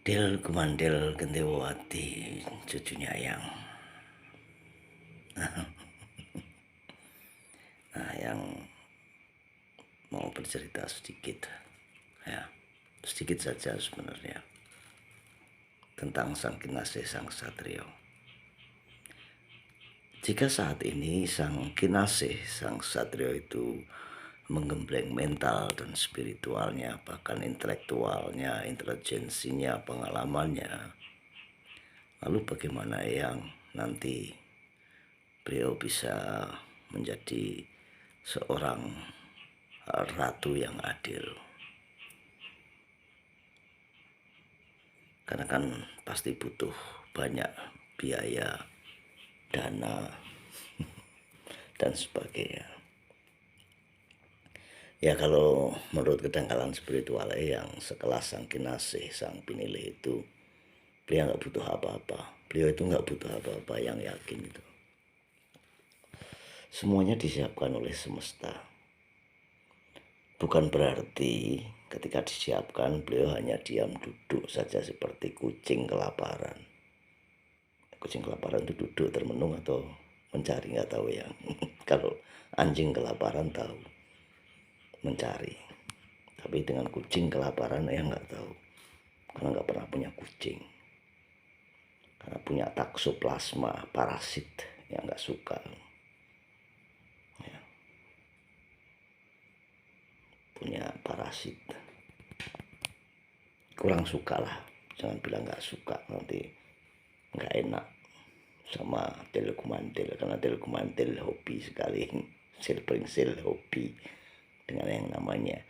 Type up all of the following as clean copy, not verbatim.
Del Kumandel Gendewati, cucunya Ayang. Nah, yang mau bercerita sedikit, ya, sedikit saja sebenarnya, tentang Sang Kinasih Sang Satrio. Jika saat ini Sang Kinasih Sang Satrio itu menggembleng mental dan spiritualnya, bahkan intelektualnya, intelijensinya, pengalamannya, lalu bagaimana yang nanti beliau bisa menjadi seorang ratu yang adil? Karena kan pasti butuh banyak biaya, dana, dan sebagainya. Ya kalau menurut kedangkalan spiritual yang sekelas Sang Kinasih, Sang Pinilih itu, beliau nggak butuh apa-apa. Beliau itu nggak butuh apa-apa, yang yakin itu. Semuanya disiapkan oleh semesta. Bukan berarti ketika disiapkan beliau hanya diam duduk saja seperti kucing kelaparan. Kucing kelaparan itu duduk termenung atau mencari, nggak tahu ya. Kalau anjing kelaparan tahu mencari, tapi dengan kucing kelaparan ya nggak tahu, karena nggak pernah punya kucing, karena punya taksoplasma parasit yang nggak suka ya. Punya parasit kurang suka lah, jangan bilang nggak suka, nanti nggak enak sama Telekumandel, karena Telekumandel hobi sekali silpringsel hobi dengan yang namanya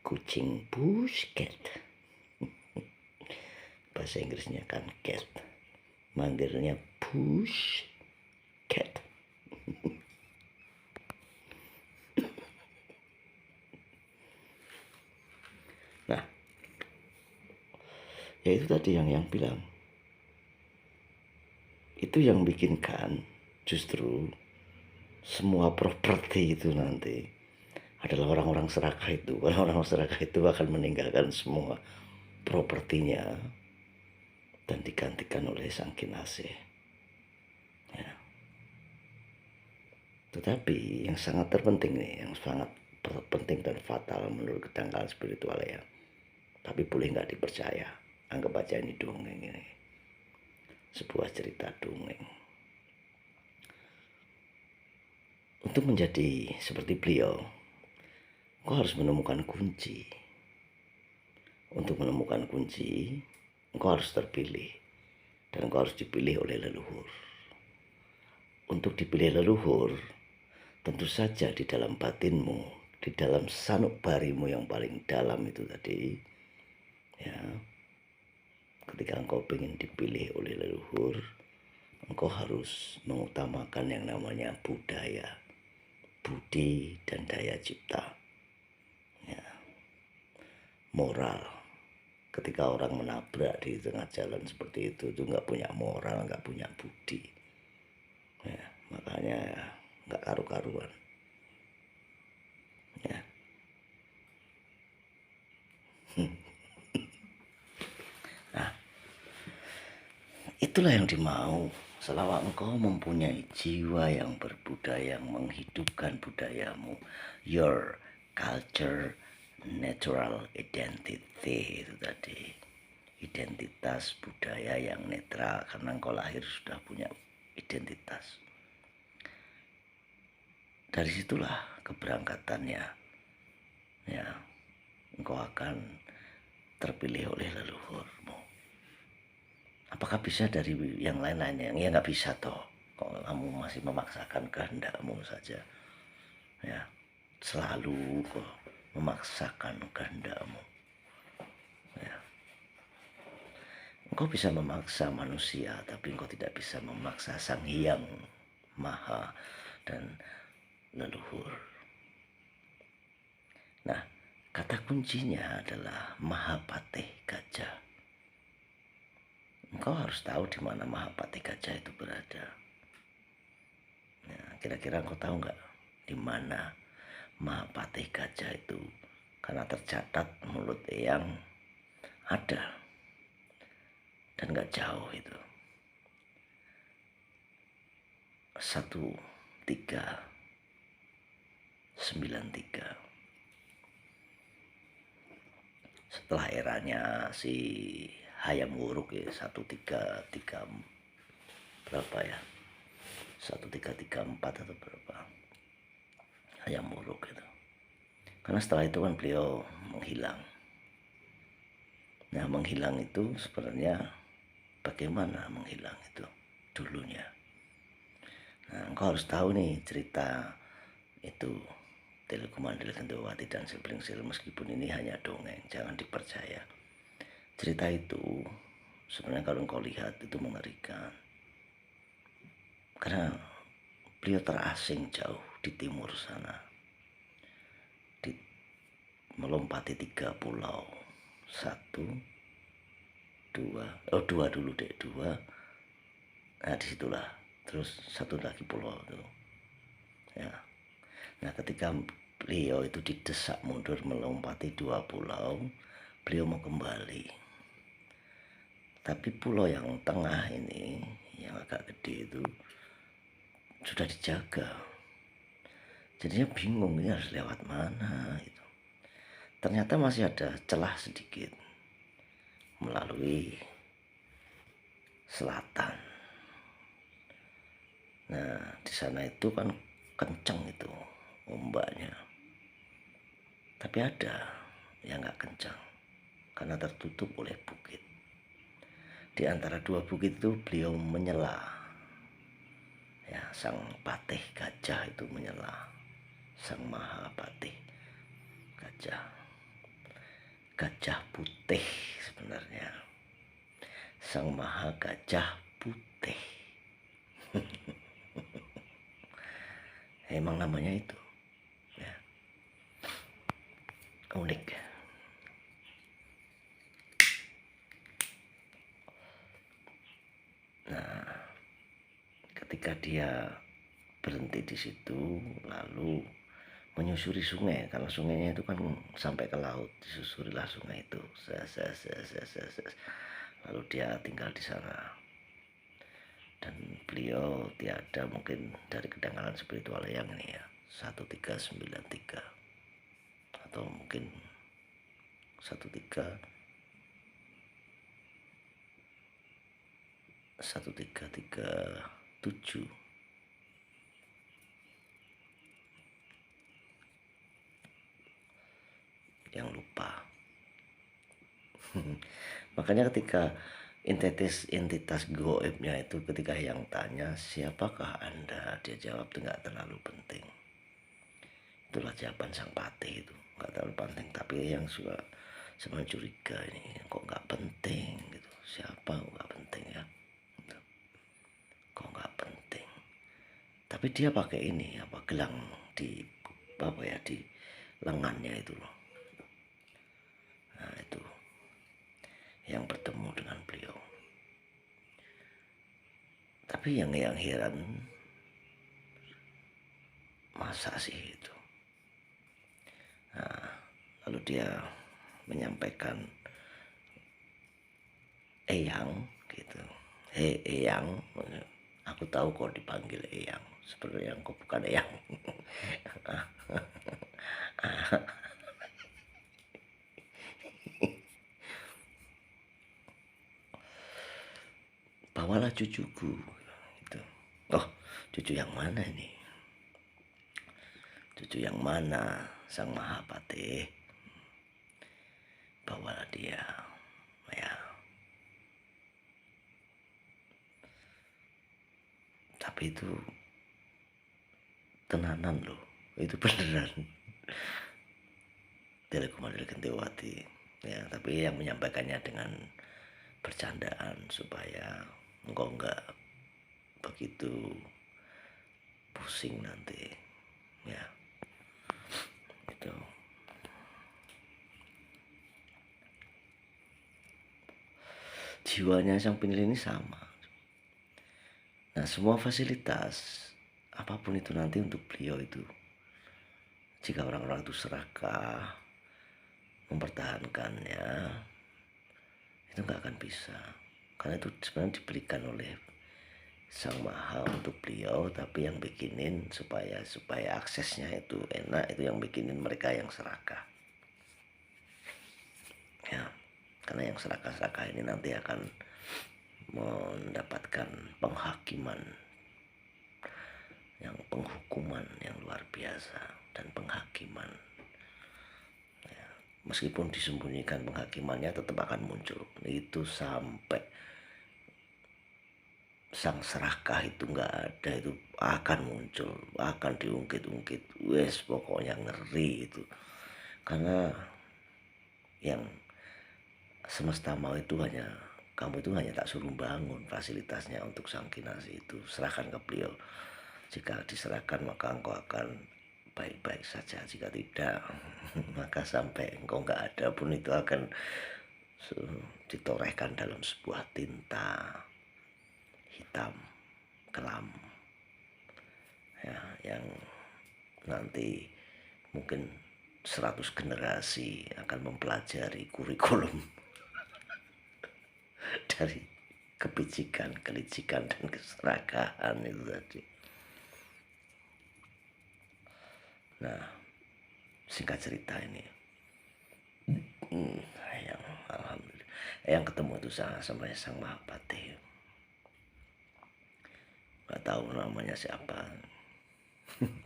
kucing pussycat. Bahasa Inggrisnya kan cat, manggilnya push cat. Nah, ya itu tadi yang bilang, itu yang bikinkan justru semua properti itu nanti adalah orang-orang serakah itu. Orang-orang serakah itu akan meninggalkan semua propertinya dan digantikan oleh Sang Kinasih ya. Tetapi yang sangat terpenting nih, yang sangat penting dan fatal menurut kedangkalan spiritual ya, tapi boleh nggak dipercaya, anggap aja ini dongeng, ini sebuah cerita dongeng. Untuk menjadi seperti beliau, kau harus menemukan kunci. Untuk menemukan kunci, engkau harus terpilih, dan engkau harus dipilih oleh leluhur. Untuk dipilih leluhur, tentu saja di dalam batinmu, di dalam sanubarimu yang paling dalam itu tadi, ya, ketika engkau ingin dipilih oleh leluhur, engkau harus mengutamakan yang namanya budaya, budi, dan daya cipta, ya, moral. Ketika orang menabrak di tengah jalan seperti itu nggak punya moral, nggak punya budi ya, makanya nggak karu-karuan ya. Nah, itulah yang dimau selama engkau mempunyai jiwa yang berbudaya, yang menghidupkan budayamu, your culture, natural identity, itu tadi, identitas budaya yang netral, karena engkau lahir sudah punya identitas. Dari situlah keberangkatannya ya, engkau akan terpilih oleh leluhurmu. Apakah bisa dari yang lain-lainnya? Ya nggak bisa toh, kalau kamu masih memaksakan kehendakmu saja ya, selalu kok memaksakan kehendakmu ya. Engkau bisa memaksa manusia, tapi engkau tidak bisa memaksa Sang Hyang Maha dan leluhur. Nah, kata kuncinya adalah Mahapatih Gajah. Engkau harus tahu di mana Mahapatih Gajah itu berada. Nah, kira-kira engkau tahu nggak di mana Mahapatih Gajah itu? Karena tercatat menurut Eyang ada nggak jauh itu, 1393. Setelah eranya si Hayam Wuruk ya, 1334 berapa ya, 1334 atau berapa, Hayam Wuruk itu. Karena setelah itu kan beliau menghilang. Nah, menghilang itu sebenarnya bagaimana menghilang itu dulunya. Nah, engkau harus tahu nih cerita itu Telekomandel Gendowati dan Silpring-Sil, meskipun ini hanya dongeng, jangan dipercaya. Cerita itu sebenarnya kalau engkau lihat itu mengerikan. Karena beliau terasing jauh di timur sana, melompati 3 pulau. 1, 2, dua dulu deh, 2. Nah, disitulah. Terus 1 lagi pulau itu. Ya. Nah, ketika beliau itu didesak mundur melompati 2 pulau, beliau mau kembali. Tapi pulau yang tengah ini, yang agak gede itu, sudah dijaga. Jadinya bingung ini harus lewat mana gitu. Ternyata masih ada celah sedikit melalui selatan. Nah, di sana itu kan kenceng itu ombaknya. Tapi ada yang nggak kencang karena tertutup oleh bukit. Di antara 2 bukit itu beliau menyela. Ya, sang patih gajah itu menyela. Sang Mahapatih gajah. Gajah putih sebenarnya. Sang Maha Gajah Putih. Emang namanya itu. Ya. Unik. Nah, ketika dia berhenti di situ, lalu menyusuri sungai, karena sungainya itu kan sampai ke laut, disusurilah sungai itu. Lalu dia tinggal di sana. Dan beliau tiada mungkin dari kedangkalan spiritual yang ini ya, 1393 atau mungkin 1337. Yang lupa. Makanya ketika entitas goibnya itu, ketika yang tanya siapakah Anda, dia jawab itu nggak terlalu penting. Itulah jawaban sang patih itu, nggak terlalu penting. Tapi yang suka sama curiga, ini kok nggak penting gitu, siapa nggak penting ya gitu. Kok nggak penting, tapi dia pakai ini apa, gelang di apa ya, di lengannya itu loh. Nah, itu yang bertemu dengan beliau. Tapi yang heran, masa sih itu. Nah, lalu dia menyampaikan, Eyang gitu. Hei Eyang, aku tahu kau dipanggil Eyang, sebenarnya kau bukan Eyang. Bawalah cucuku gitu. Oh, cucu yang mana ini? Cucu yang mana? Sang Mahapatih. Bawalah dia ya. Tapi itu tenanan loh, itu beneran. Telekomandel Gendowati ya, tapi yang menyampaikannya dengan bercandaan supaya engkau enggak begitu pusing nanti ya. Itu jiwanya sang penilai ini sama. Nah, semua fasilitas apapun itu nanti untuk beliau itu, jika orang-orang itu serakah mempertahankannya, itu nggak akan bisa. karena itu sebenarnya diberikan oleh Sang Maha untuk beliau, tapi yang bikinin supaya aksesnya itu enak, itu yang bikinin mereka yang serakah ya. Karena yang serakah-serakah ini nanti akan mendapatkan penghakiman, yang penghukuman yang luar biasa, dan penghakiman ya, meskipun disembunyikan penghakimannya tetap akan muncul itu sampai sang serakah itu nggak ada, itu akan muncul, akan diungkit-ungkit, wes pokoknya ngeri itu. Karena yang semesta mau itu hanya, kamu itu hanya tak suruh bangun fasilitasnya untuk sang kinasi itu, serahkan ke beliau. Jika diserahkan maka engkau akan baik-baik saja, jika tidak maka sampai engkau nggak ada pun itu akan ditorehkan dalam sebuah tinta hitam kelam ya, yang nanti mungkin 100 generasi akan mempelajari kurikulum dari kepicikan, kelicikan, dan keserakahan itu tadi. Nah, singkat cerita ini, yang alhamdulillah, yang ketemu itu sama Sang Mahapati, nggak tahu namanya siapa,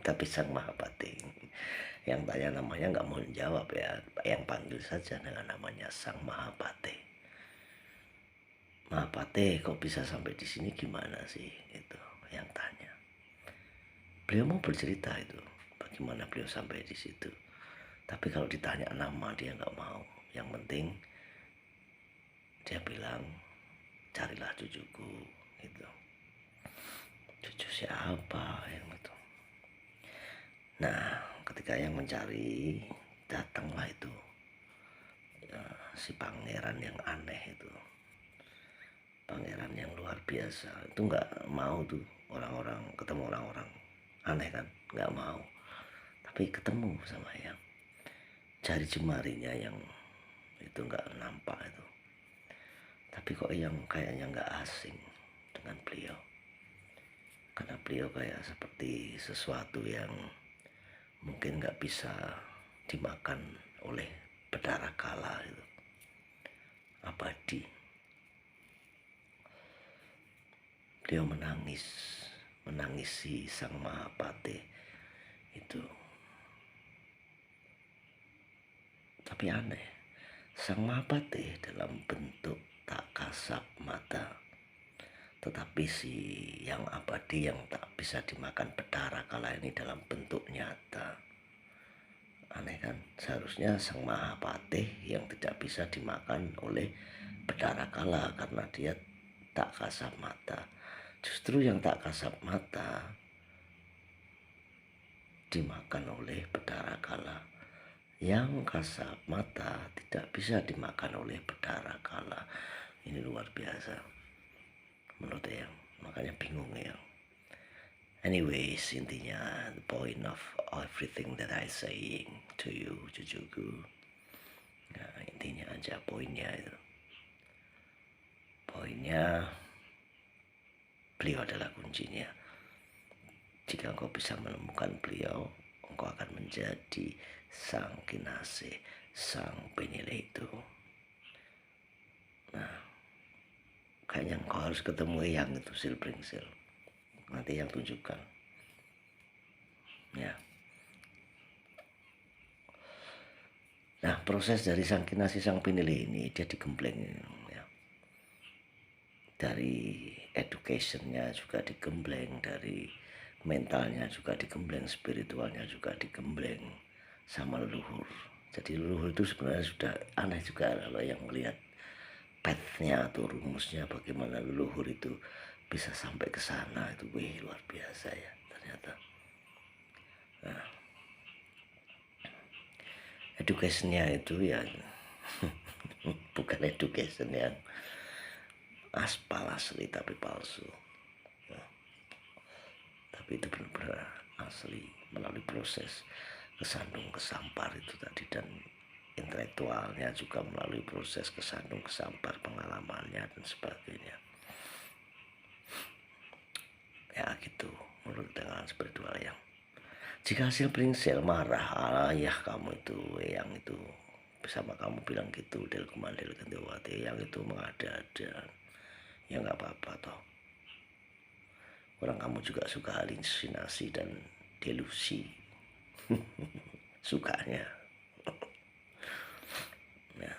tapi Sang Mahapati. Yang tanya namanya nggak mau jawab ya, yang panggil saja dengan namanya Sang Mahapati. Mahapati, kok bisa sampai di sini gimana sih? Itu yang tanya. Beliau mau bercerita itu, bagaimana beliau sampai di situ. Tapi kalau ditanya nama dia nggak mau. Yang penting dia bilang, carilah cucuku gitu. Cucu siapa yang itu? Nah, ketika yang mencari, datanglah itu ya, si pangeran yang aneh itu, pangeran yang luar biasa. Itu nggak mau tuh orang-orang, ketemu orang-orang aneh kan, nggak mau. Tapi ketemu sama yang jari jemarinya yang itu nggak nampak itu. Tapi kok yang kayaknya nggak asing dengan beliau, karena beliau kayak seperti sesuatu yang mungkin nggak bisa dimakan oleh bedara kala itu, abadi. Beliau menangisi Sang Mahapati itu. Tapi aneh, Sang Mahapati dalam bentuk tak kasat mata, tetapi si yang abadi yang tak bisa dimakan bedara kala ini dalam bentuk nyata. Aneh kan? Seharusnya Sang Mahapati yang tidak bisa dimakan oleh bedara kala karena dia tak kasat mata. Justru yang tak kasat mata dimakan oleh bedara kala. Yang kasat mata tidak bisa dimakan oleh bedara kala. Ini luar biasa menurut Eyang, makanya bingung ya. Anyways, intinya the point of everything that I saying to you, cucuku. Nah, intinya aja poinnya itu. Poinnya, beliau adalah kuncinya. Jika engkau bisa menemukan beliau, engkau akan menjadi sang kinase, sang penilai itu. Nah, kayaknya engkau harus ketemu yang itu, Silbringsil. Nanti yang tunjukkan. Ya. Nah, proses dari sang kinase, sang penilai ini, dia digembleng ya. Dari educationnya juga digembleng, dari mentalnya juga digembleng, spiritualnya juga digembleng sama leluhur. Jadi leluhur itu sebenarnya sudah aneh juga kalau yang melihat pathnya atau rumusnya bagaimana leluhur itu bisa sampai ke sana, itu luar biasa ya ternyata. Nah, educationnya itu ya bukan education yang aspal asli tapi palsu ya. Tapi itu benar-benar asli melalui proses kesandung kesampar itu tadi, dan intelektualnya, juga melalui proses kesandung kesampar pengalamannya dan sebagainya. Ya gitu, menurut dengan spiritual yang jika hasil prinsel marah, ayah kamu itu, yang itu sama kamu bilang gitu, del kumandel kendewati, yang itu mengada-ada, ya nggak apa-apa toh. Orang kamu juga suka halusinasi dan delusi, sukanya. Ya.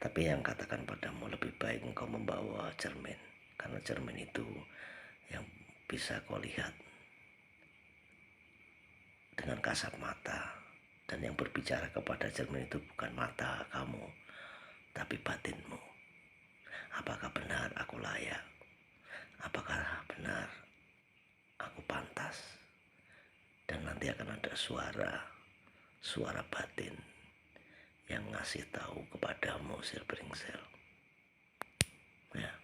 Tapi yang katakan padamu, lebih baik engkau membawa cermin, karena cermin itu yang bisa kau lihat dengan kasat mata, dan yang berbicara kepada cermin itu bukan mata kamu, tapi batinmu. Apakah benar aku layak? Apakah benar aku pantas? Dan nanti akan ada suara batin yang ngasih tahu kepadamu sel bringsel. Ya,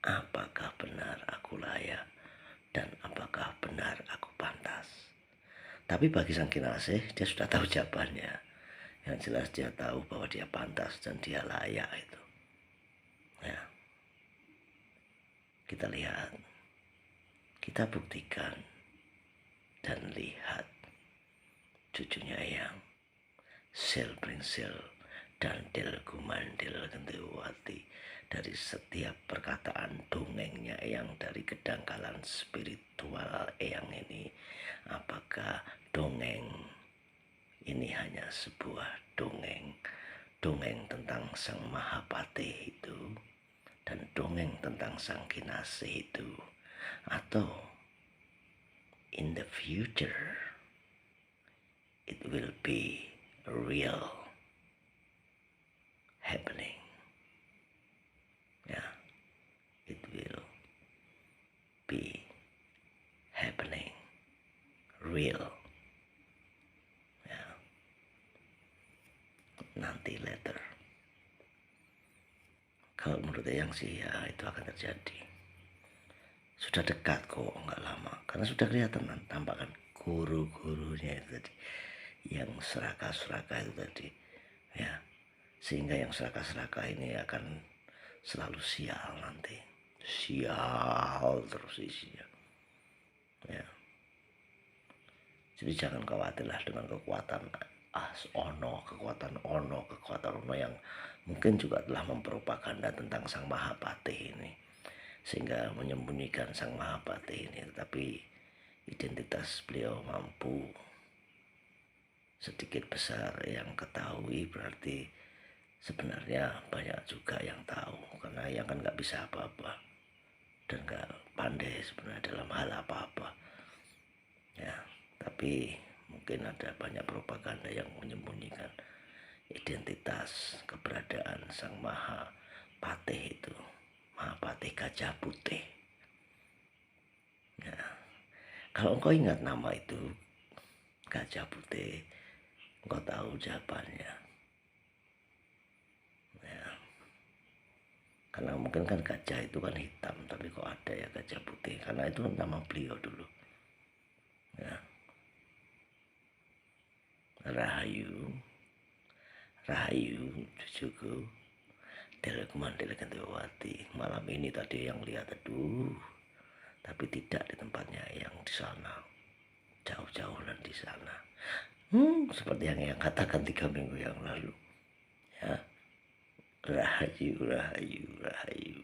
apakah benar aku layak dan apakah benar aku pantas? Tapi bagi sang kinasih, dia sudah tahu jawabannya. Yang jelas dia tahu bahwa dia pantas dan dia layak itu. Ya, kita lihat, kita buktikan dan lihat cucunya yang sel bringsel dan del gumandel kendewati, dari setiap perkataan dongengnya yang dari kedangkalan spiritual yang ini. Apakah dongeng ini hanya sebuah dongeng tentang sang Mahapatih itu dan dongeng tentang sang kinasih itu, atau in the future it will be real happening. Ya, it will be happening real. Ya, nanti later. Kalau menurut yang sih ya itu akan terjadi. Sudah dekat kok, nggak lama. Karena sudah kelihatan tampakan guru-gurunya itu tadi, yang serakah-serakah itu tadi. Ya, sehingga yang serakah-serakah ini akan selalu sial nanti. Sial terus isinya. Ya. Jadi jangan khawatirlah dengan kekuatan kekuatan ono yang mungkin juga telah mempropaganda tentang sang Mahapatih ini, sehingga menyembunyikan sang Mahapatih ini. Tetapi identitas beliau mampu sedikit besar yang ketahui, berarti sebenarnya banyak juga yang tahu, karena yang kan nggak bisa apa-apa dan nggak pandai sebenarnya dalam hal apa-apa. Ya, tapi mungkin ada banyak propaganda yang menyembunyikan identitas keberadaan sang Mahapatih itu, Mahapatih Gajah Putih. Ya, kalau engkau ingat nama itu Gajah Putih, engkau tahu jawabannya. Ya, karena mungkin kan gajah itu kan hitam, tapi kok ada ya gajah putih, karena itu nama beliau dulu. Ya. Rahayu, Rahayu cucuku, Delekuman Delekendewati. Malam ini tadi yang lihat, aduh, tapi tidak di tempatnya, yang di sana, jauh-jauhan di sana. Seperti yang katakan 3 minggu yang lalu. Ya, Rahayu, Rahayu, Rahayu.